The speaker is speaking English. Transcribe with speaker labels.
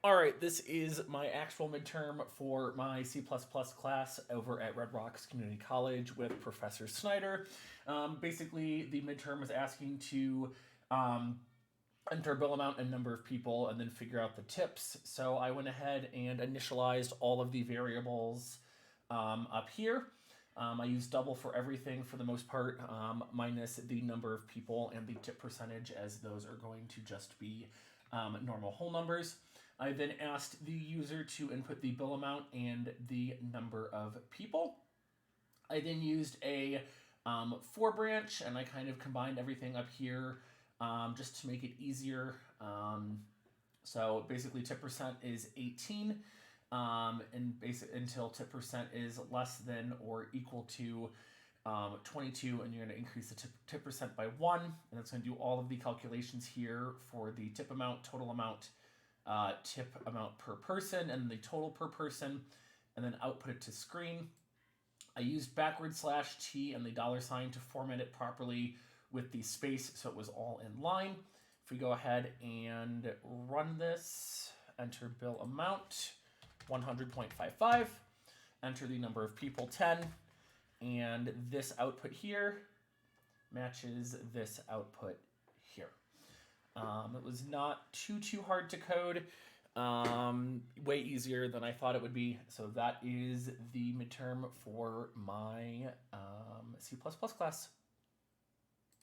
Speaker 1: All right, this is my actual midterm for my C++ class over at Red Rocks Community College with Professor Schneider. Basically, the midterm was asking to enter bill amount and number of people and then figure out the tips. So I went ahead and initialized all of the variables up here. I used double for everything for the most part, minus the number of people and the tip percentage, as those are going to just be normal whole numbers. I then asked the user to input the bill amount and the number of people. I then used a for branch, and I kind of combined everything up here just to make it easier. So basically, tip percent is 18, and until tip percent is less than or equal to 22, and you're going to increase the tip percent by 1, and that's going to do all of the calculations here for the tip amount, total amount, tip amount per person, and the total per person, and then output it to screen. I used /T and the $sign to format it properly with the space so it was all in line. If we go ahead and run this, enter bill amount 100.55, enter the number of people 10, and this output here matches this output here. It was not too hard to code, way easier than I thought it would be. So that is the midterm for my C++ class.